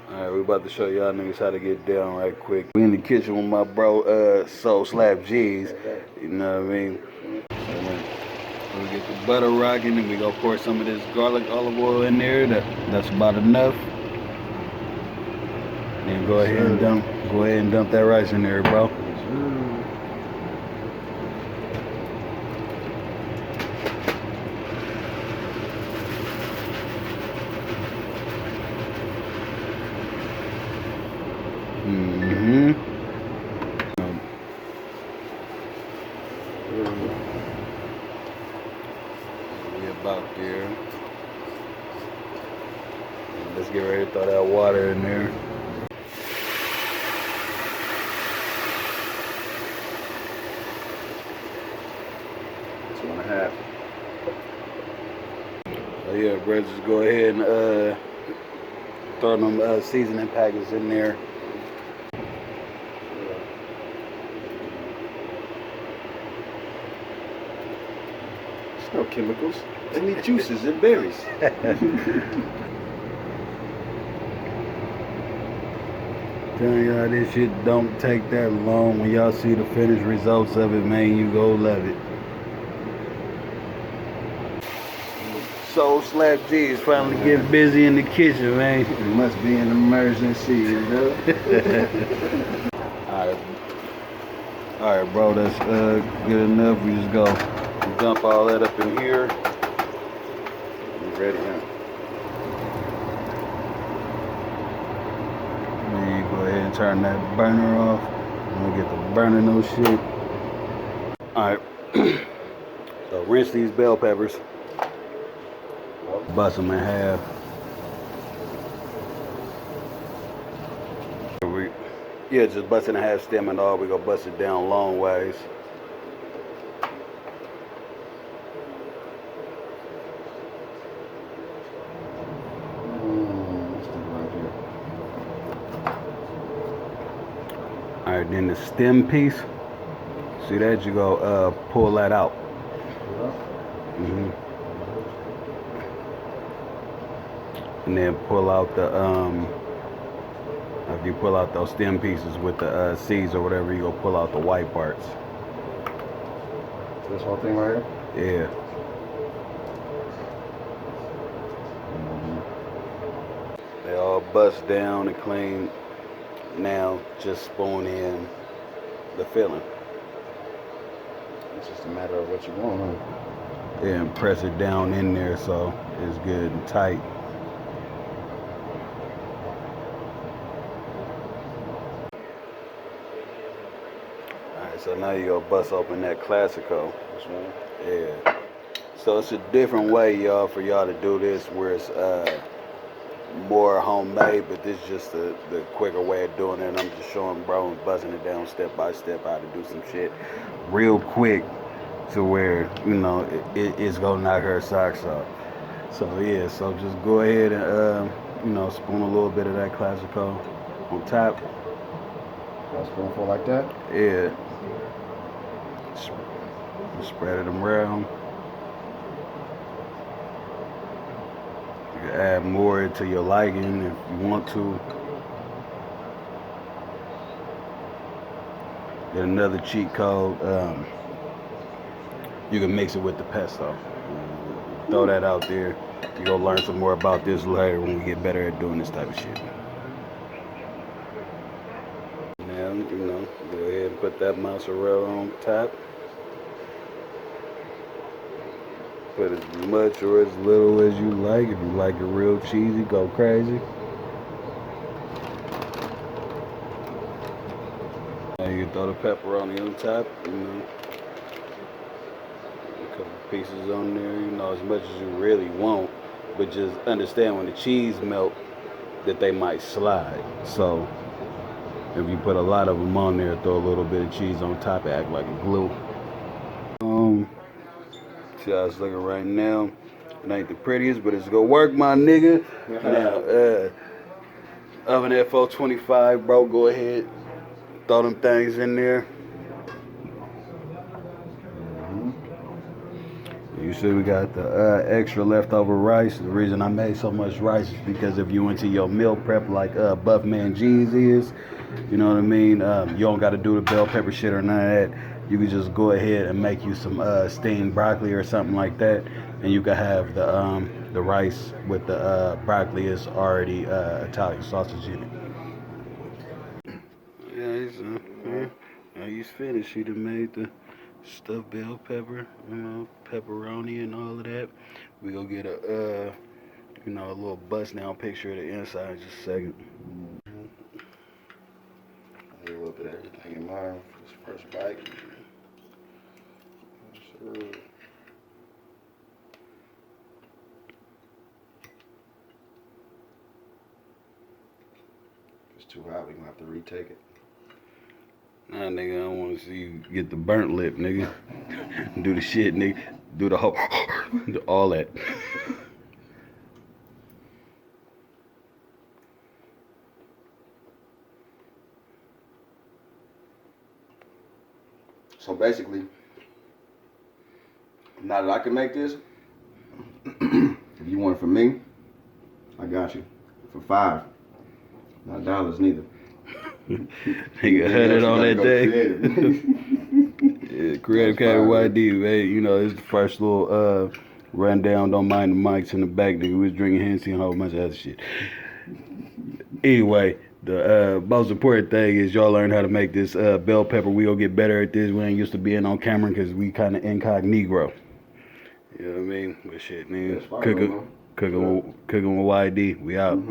Alright, we about to show y'all niggas how to get down right quick. We in the kitchen with my bro, Soul Slap G's. You know what I mean? So we get the butter rocking and we gonna pour some of this garlic olive oil in there. That's about enough. Then go ahead and dump that rice in there, bro. We about there. Let's get ready to throw that water in there. Two and a half. So yeah, bro, just go ahead and throw them seasoning packets in there. There's no chemicals. Only juices and berries. Telling y'all, this shit don't take that long. When y'all see the finished results of it, man, you go love it. Soul Slap G is finally getting busy in the kitchen, man. It must be an emergency, you know? Alright, bro, that's good enough. We just go dump all that up in here. You ready now? Then you go ahead and turn that burner off. I'm gonna get the burner no shit. Alright. So rinse these bell peppers. Bust them in half. Yeah, just bust it in half, stem and all. We gonna bust it down long ways. Alright, then the stem piece. See that? You go pull that out. And then pull out the if you pull out those stem pieces with the seeds or whatever, you go pull out the white parts. This whole thing right Yeah. here? They all bust down and clean. Now just spoon in the filling. It's just a matter of what you want, huh? Yeah, and press it down in there so it's good and tight. Alright, so now you go bust open that Classico. This one? Yeah. So it's a different way, y'all, for y'all to do this where it's more homemade, but this is just the quicker way of doing it. And I'm just showing bro and buzzing it down step by step how to do some shit real quick to where, you know, it's gonna knock her socks off. So yeah, so just go ahead and you know, spoon a little bit of that Classico on top. A spoonful like that? Yeah. Spread it around. You can add more to your liking if you want to. Get another cheat code. You can mix it with the pesto. Throw that out there. You're gonna learn some more about this later when we get better at doing this type of shit. Now, you know, go ahead and put that mozzarella on top. Put as much or as little as you like. If you like it real cheesy, go crazy. Now you can throw the pepperoni on top, you know. A couple pieces on there, you know, as much as you really want. But just understand when the cheese melt that they might slide. So if you put a lot of them on there, throw a little bit of cheese on top, act like a glue. See how it's looking right now. It ain't the prettiest, but it's gonna work, my nigga. Now, oven at 425, bro. Go ahead, throw them things in there. You see, we got the extra leftover rice. The reason I made so much rice is because if you into your meal prep like Buff Man G's is, you know what I mean? You don't got to do the bell pepper shit or none of that. You can just go ahead and make you some steamed broccoli or something like that, and you can have the rice with the broccoli is already Italian sausage in it. He's finished. He done made the stuffed bell pepper, pepperoni and all of that. We gonna get a little bust down picture of the inside in just a second. A little bit of everything in mind for this first bite. Sure. If it's too hot, we gonna have to retake it. Nah, nigga, I don't want to see you get the burnt lip, nigga. Do the shit, nigga. Do the whole, do all that. So basically, now that I can make this, if you want it for me, I got you. For $5. Not dollars neither. Nigga, 100 on that day. Yeah, creative Cat YD, man. You know, it's the first little rundown. Don't mind the mics in the back, nigga. We was drinking Hennessy and a whole bunch of other shit. Anyway, the most important thing is y'all learn how to make this bell pepper. We gonna get better at this. We ain't used to being on camera because we kind of incognito. You know what I mean? But shit, nigga. Cooking with YD. We out.